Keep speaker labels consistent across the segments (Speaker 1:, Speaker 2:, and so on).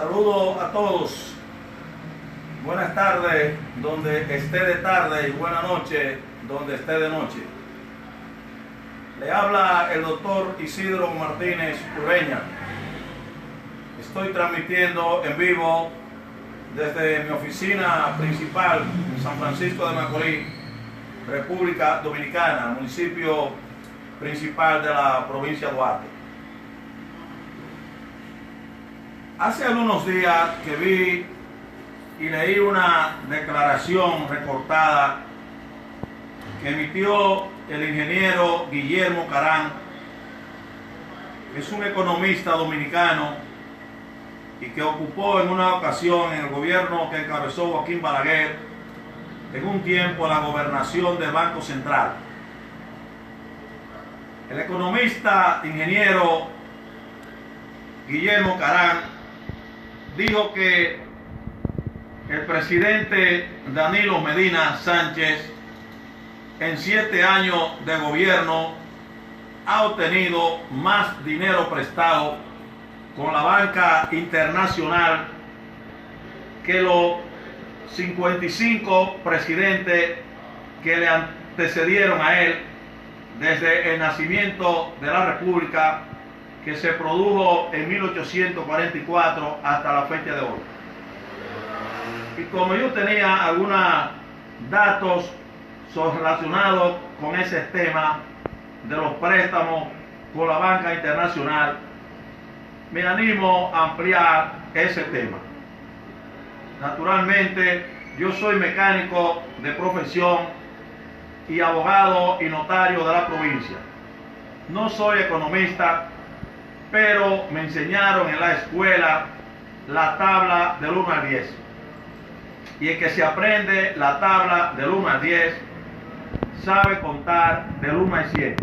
Speaker 1: Saludo a todos. Buenas tardes donde esté de tarde y buena noche donde esté de noche. Le habla el doctor Isidro Martínez Urbeña. Estoy transmitiendo en vivo desde mi oficina principal en San Francisco de Macorís, República Dominicana, municipio principal de la provincia de Duarte. Hace algunos días que vi y leí una declaración recortada que emitió el ingeniero Guillermo Carán, que es un economista dominicano y que ocupó en una ocasión en el gobierno que encabezó Joaquín Balaguer en un tiempo la gobernación del Banco Central. El economista ingeniero Guillermo Carán dijo que el presidente Danilo Medina Sánchez en 7 años de gobierno ha obtenido más dinero prestado con la banca internacional que los 55 presidentes que le antecedieron a él desde el nacimiento de la República, que se produjo en 1844 hasta la fecha de hoy. Y como yo tenía algunos datos relacionados con ese tema de los préstamos con la banca internacional, me animo a ampliar ese tema. Naturalmente, yo soy mecánico de profesión y abogado y notario de la provincia. No soy economista, pero me enseñaron en la escuela la tabla del 1 al 10. Y el que se aprende la tabla del 1 al 10 sabe contar del 1 al 100.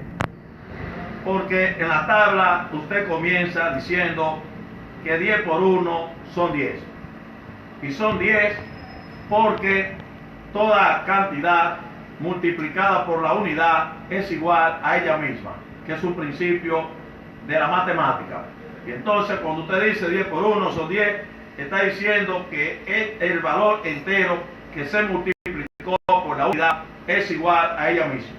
Speaker 1: Porque en la tabla usted comienza diciendo que 10 por 1 son 10. Y son 10 porque toda cantidad multiplicada por la unidad es igual a ella misma, que es un principio de la matemática. Y entonces cuando usted dice 10 por 1 son 10, está diciendo que el valor entero que se multiplicó por la unidad es igual a ella misma.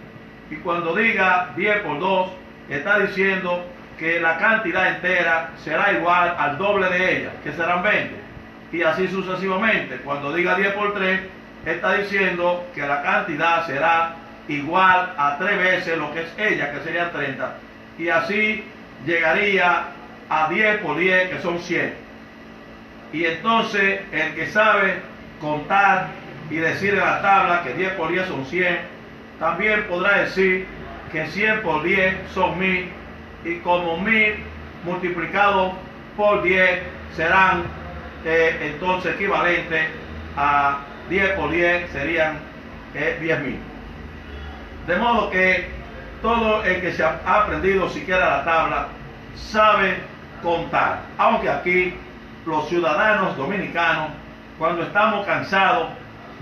Speaker 1: Y cuando diga 10 por 2, está diciendo que la cantidad entera será igual al doble de ella, que serán 20. Y así sucesivamente. Cuando diga 10 por 3, está diciendo que la cantidad será igual a 3 veces lo que es ella, que sería 30. Y así llegaría a 10 por 10, que son 100. Y entonces el que sabe contar y decir en la tabla que 10 por 10 son 100, también podrá decir que 100 por 10 son 1000, y como 1000 multiplicado por 10 serán entonces equivalentes a 10 por 10 serían 10.000. De modo que todo el que se ha aprendido siquiera la tabla sabe contar, aunque aquí los ciudadanos dominicanos, cuando estamos cansados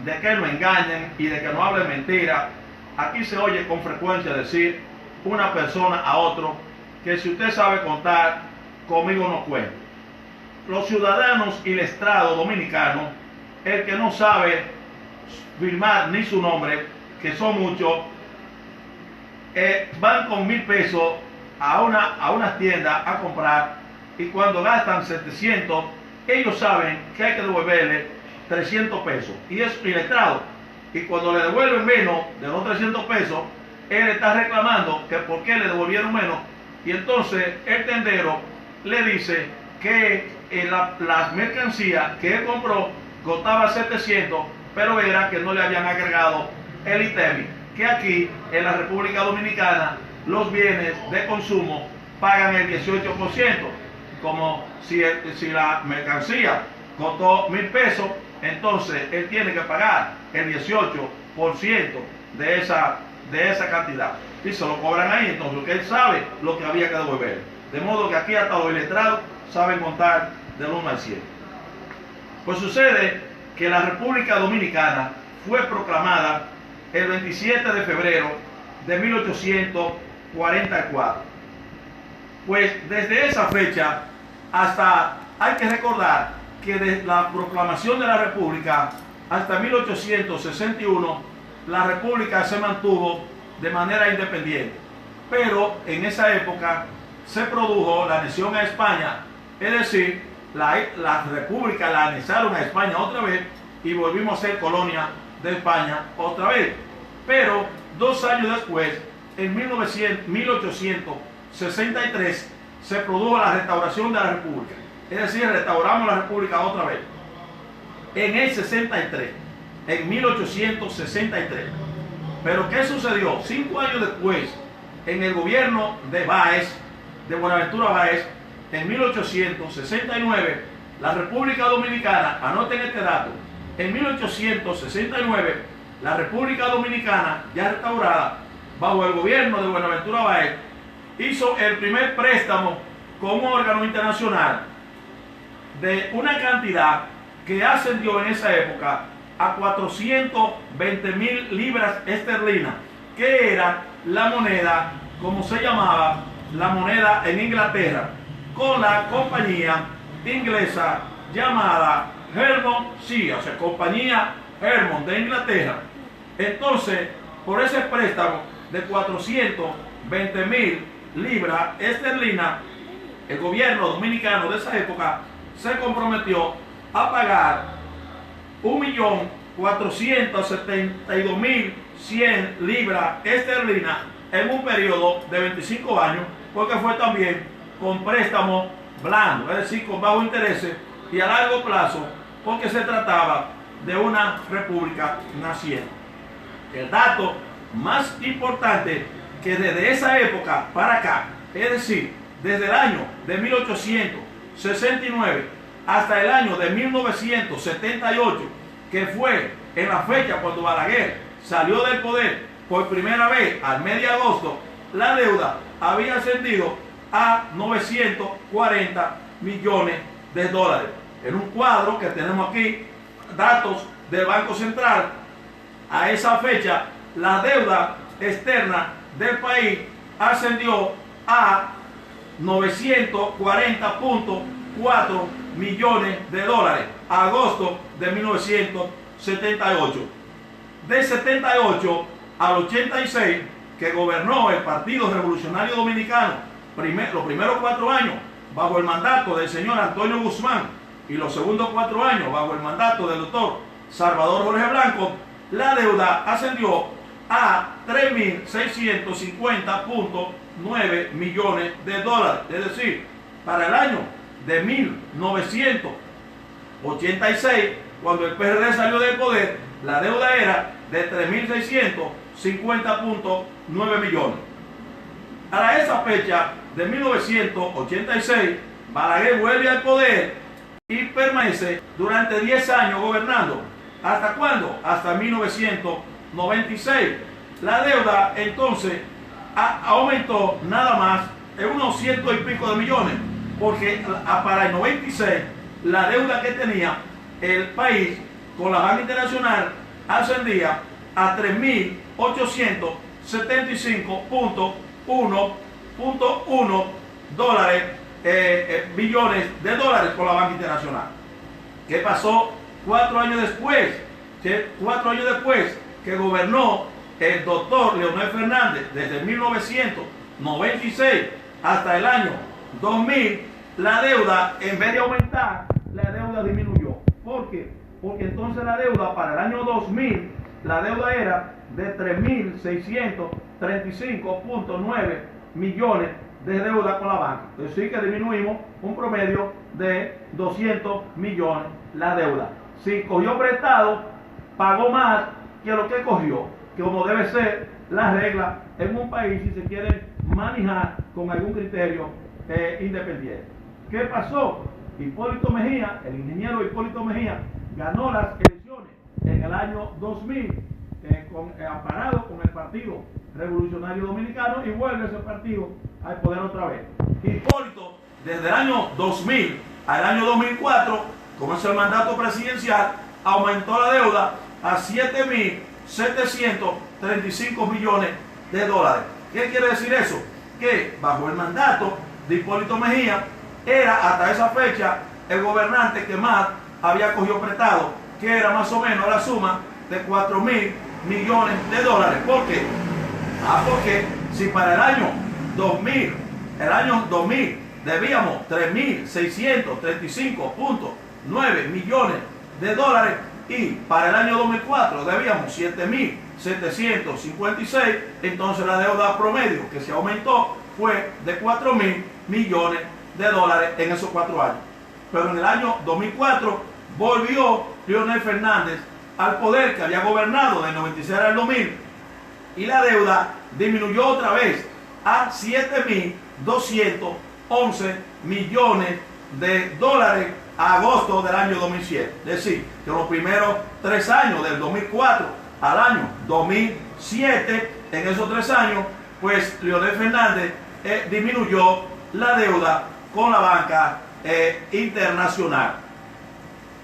Speaker 1: de que nos engañen y de que nos hablen mentira, aquí se oye con frecuencia decir una persona a otro que si usted sabe contar, conmigo no cuenta. Los ciudadanos ilestrados dominicanos, el que no sabe firmar ni su nombre, que son muchos, van con 1000 pesos a una tienda a comprar, y cuando gastan 700, ellos saben que hay que devolverle 300 pesos, y es iletrado. Y cuando le devuelven menos de los 300 pesos, él está reclamando que por qué le devolvieron menos, y entonces el tendero le dice que las mercancías que él compró costaba 700, pero era que no le habían agregado el ITEVI, que aquí en la República Dominicana los bienes de consumo pagan el 18%, como si la mercancía costó 1000 pesos, entonces él tiene que pagar el 18% de esa cantidad, y se lo cobran ahí. Entonces lo que él sabe lo que había que devolver, de modo que aquí hasta los iletrados saben contar del 1 al 100. Pues sucede que la República Dominicana fue proclamada el 27 de febrero de 1844. Pues desde esa fecha hasta hay que recordar que desde la proclamación de la República hasta 1861, la República se mantuvo de manera independiente. Pero en esa época se produjo la anexión a España, es decir, la República la anexaron a España otra vez y volvimos a ser colonia de España otra vez. Pero 2 años después, en 1863, se produjo la restauración de la República. Es decir, restauramos la República otra vez. En el 63, en 1863. Pero ¿qué sucedió? 5 años después, en el gobierno de Báez, de Buenaventura Báez, en 1869, la República Dominicana, anoten este dato, en 1869, la República Dominicana, ya restaurada, bajo el gobierno de Buenaventura Báez, hizo el primer préstamo con un órgano internacional de una cantidad que ascendió en esa época a 420.000 libras esterlinas, que era la moneda, como se llamaba, la moneda en Inglaterra, con la compañía inglesa llamada Hermon Sea, o sea, compañía Hermon de Inglaterra. Entonces, por ese préstamo de 420.000 libras esterlinas, el gobierno dominicano de esa época se comprometió a pagar 1.472.100 libras esterlinas en un periodo de 25 años, porque fue también con préstamo blando, es decir, con bajo intereses y a largo plazo, porque se trataba de una república naciente. El dato más importante, que desde esa época para acá, es decir, desde el año de 1869 hasta el año de 1978, que fue en la fecha cuando Balaguer salió del poder por primera vez al mes de agosto, la deuda había ascendido a 940 millones de dólares. En un cuadro que tenemos aquí, datos del Banco Central, a esa fecha la deuda externa del país ascendió a 940.4 millones de dólares, agosto de 1978. De 78 al 86, que gobernó el Partido Revolucionario Dominicano, los primeros 4 años bajo el mandato del señor Antonio Guzmán y los segundos 4 años bajo el mandato del doctor Salvador Jorge Blanco, la deuda ascendió a 3.650.9 millones de dólares. Es decir, para el año de 1986, cuando el PRD salió del poder, la deuda era de 3.650.9 millones. Para esa fecha de 1986, Balaguer vuelve al poder y permanece durante 10 años gobernando. ¿Hasta cuándo? Hasta 1996. La deuda entonces aumentó nada más en unos 100 y pico de millones, porque para el 96 la deuda que tenía el país con la banca internacional ascendía a 3.875.1 billones de dólares con la banca internacional. ¿Qué pasó 4 años después? 4 años después que gobernó el doctor Leonel Fernández, desde 1996 hasta el año 2000, la deuda, en vez de aumentar, la deuda disminuyó. ¿Por qué? Porque entonces la deuda para el año 2000, la deuda era de 3.635.9 millones de deuda con la banca. Es decir, que disminuimos un promedio de 200 millones la deuda. Si cogió prestado, pagó más que lo que cogió, que como debe ser la regla en un país si se quiere manejar con algún criterio independiente. ¿Qué pasó? Hipólito Mejía, el ingeniero Hipólito Mejía, ganó las elecciones en el año 2000, amparado con el Partido Revolucionario Dominicano, y vuelve ese partido al poder otra vez. Hipólito, desde el año 2000 al año 2004, como es el mandato presidencial, aumentó la deuda a 7.735 millones de dólares. ¿Qué quiere decir eso? Que bajo el mandato de Hipólito Mejía era hasta esa fecha el gobernante que más había cogido prestado, que era más o menos la suma de 4.000 millones de dólares. ¿Por qué? Porque si para el año 2000 debíamos 3.635.9 millones de dólares y para el año 2004 debíamos 7.756, entonces la deuda promedio que se aumentó fue de 4.000 millones de dólares en esos 4 años. Pero en el año 2004 volvió Leonel Fernández al poder, que había gobernado del 96 al 2000, y la deuda disminuyó otra vez a 7.211 millones de dólares a agosto del año 2007. Es decir, que los primeros 3 años, del 2004 al año 2007, en esos 3 años, pues Leonel Fernández disminuyó la deuda con la banca internacional.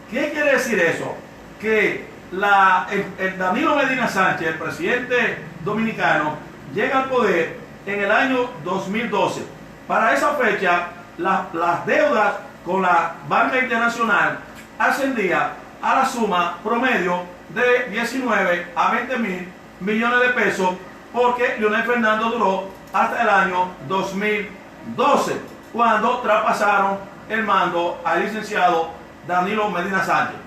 Speaker 1: ¿Qué quiere decir eso? Que el Danilo Medina Sánchez, el presidente dominicano, llega al poder en el año 2012. Para esa fecha, las deudas con la banca internacional ascendía a la suma promedio de 19 a 20.000 millones de pesos, porque Leonel Fernández duró hasta el año 2012, cuando traspasaron el mando al licenciado Danilo Medina Sánchez.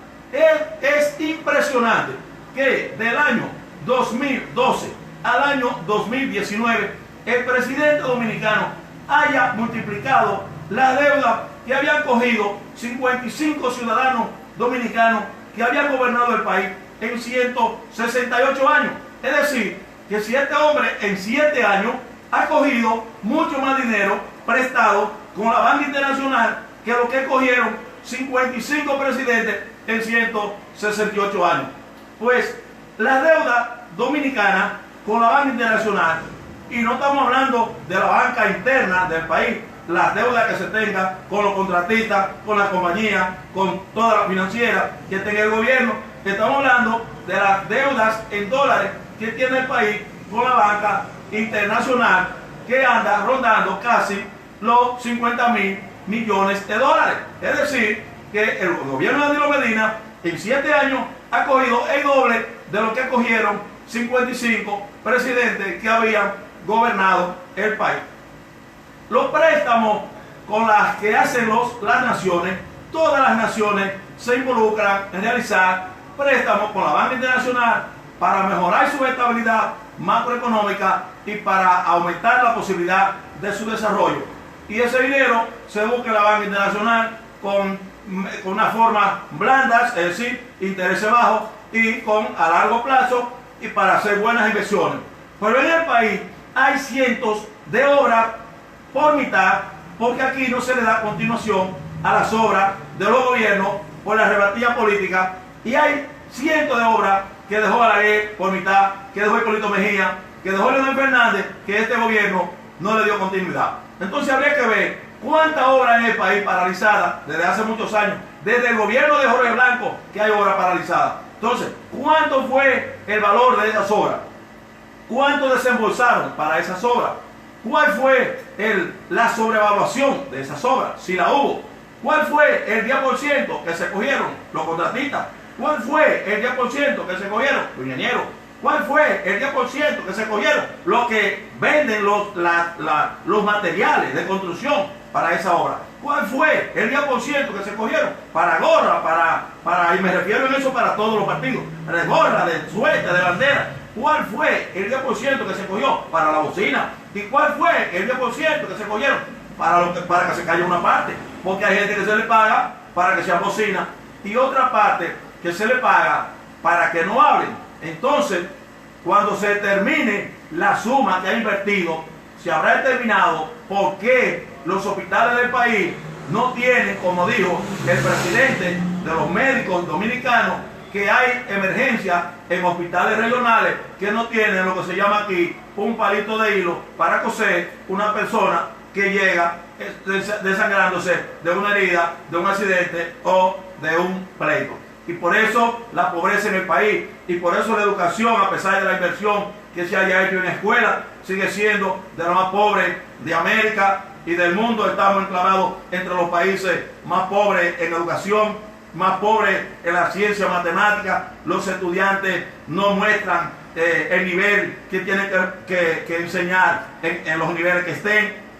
Speaker 1: Es impresionante que del año 2012 al año 2019 el presidente dominicano haya multiplicado la deuda que habían cogido 55 ciudadanos dominicanos que habían gobernado el país en 168 años. Es decir, que si este hombre en 7 años ha cogido mucho más dinero prestado con la banca internacional que lo que cogieron 55 presidentes en 168 años. Pues la deuda dominicana con la banca internacional, y no estamos hablando de la banca interna del país, las deudas que se tenga con los contratistas, con la compañía, con toda la financiera que tenga el gobierno, estamos hablando de las deudas en dólares que tiene el país con la banca internacional, que anda rondando casi los 50.000 millones de dólares. Es decir, que el gobierno de Danilo Medina en 7 años ha cogido el doble de lo que cogieron 55 presidentes que habían gobernado el país. Los préstamos con las que hacen las naciones, todas las naciones se involucran en realizar préstamos con la banca internacional para mejorar su estabilidad macroeconómica y para aumentar la posibilidad de su desarrollo. Y ese dinero se busca en la banca internacional con una forma blanda, es decir, intereses bajos y a largo plazo, y para hacer buenas inversiones. Pero en el país hay cientos de obras por mitad, porque aquí no se le da continuación a las obras de los gobiernos por la rebatilla política, y hay cientos de obras que dejó Balaguer por mitad, que dejó Hipólito Mejía, que dejó Leonel Fernández, que este gobierno no le dio continuidad. Entonces habría que ver cuántas obras en el país paralizadas desde hace muchos años, desde el gobierno de Jorge Blanco, que hay obras paralizadas. Entonces, ¿cuánto fue el valor de esas obras? ¿Cuánto desembolsaron para esas obras? ¿Cuál fue la sobrevaluación de esas obras? Si la hubo. ¿Cuál fue el 10% que se cogieron los contratistas? ¿Cuál fue el 10% que se cogieron los ingenieros? ¿Cuál fue el 10% que se cogieron los que venden los materiales de construcción para esa obra? ¿Cuál fue el 10% que se cogieron para gorra, y me refiero en eso para todos los partidos, de gorra, de suéter, de bandera? ¿Cuál fue el 10% que se cogió para la bocina? ¿Y cuál fue el 10% que se cogieron para que se caiga una parte? Porque hay gente que se le paga para que sea bocina y otra parte que se le paga para que no hablen. Entonces, cuando se termine la suma que ha invertido, se habrá determinado por qué los hospitales del país no tienen, como dijo el presidente de los médicos dominicanos, que hay emergencias en hospitales regionales que no tienen lo que se llama aquí un palito de hilo para coser una persona que llega desangrándose de una herida, de un accidente o de un pleito. Y por eso la pobreza en el país, y por eso la educación, a pesar de la inversión que se haya hecho en escuelas, sigue siendo de la más pobre de América, y del mundo. Estamos enclavados entre los países más pobres en educación, más pobres en la ciencia, matemática. Los estudiantes no muestran el nivel que tienen que enseñar en los niveles que estén.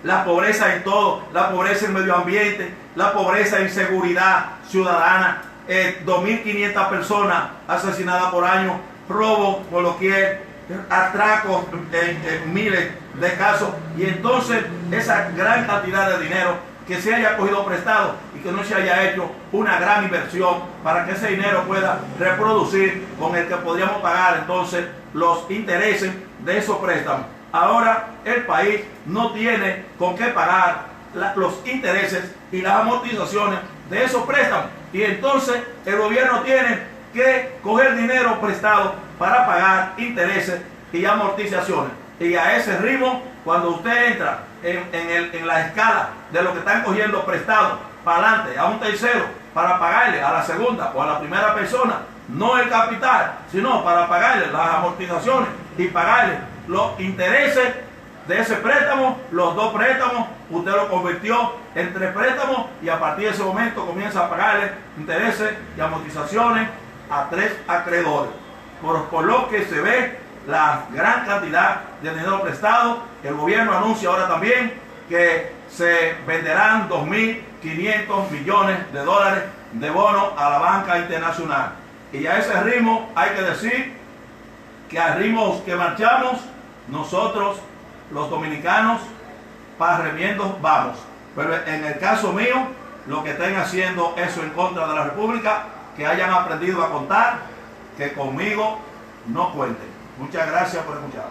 Speaker 1: La pobreza en todo, la pobreza en medio ambiente, la pobreza en seguridad ciudadana, 2.500 personas asesinadas por año, robo por doquier, atracos en miles de casos. Y entonces esa gran cantidad de dinero que se haya cogido prestado y que no se haya hecho una gran inversión para que ese dinero pueda reproducir con el que podríamos pagar entonces los intereses de esos préstamos. Ahora el país no tiene con qué pagar los intereses y las amortizaciones de esos préstamos, y entonces el gobierno tiene que coger dinero prestado para pagar intereses y amortizaciones. Y a ese ritmo, cuando usted entra en la escala de lo que están cogiendo prestado para adelante a un tercero para pagarle a la segunda o a la primera persona, no el capital, sino para pagarle las amortizaciones y pagarle los intereses de ese préstamo, los dos préstamos, usted lo convirtió en 3 préstamos, y a partir de ese momento comienza a pagarle intereses y amortizaciones a 3 acreedores. Por lo que se ve la gran cantidad de dinero prestado. El gobierno anuncia ahora también que se venderán 2.500 millones de dólares de bonos a la banca internacional. Y a ese ritmo hay que decir que al ritmo que marchamos, nosotros los dominicanos para remiendos vamos. Pero en el caso mío, lo que estén haciendo eso en contra de la República, que hayan aprendido a contar, que conmigo no cuenten. Muchas gracias por escuchar.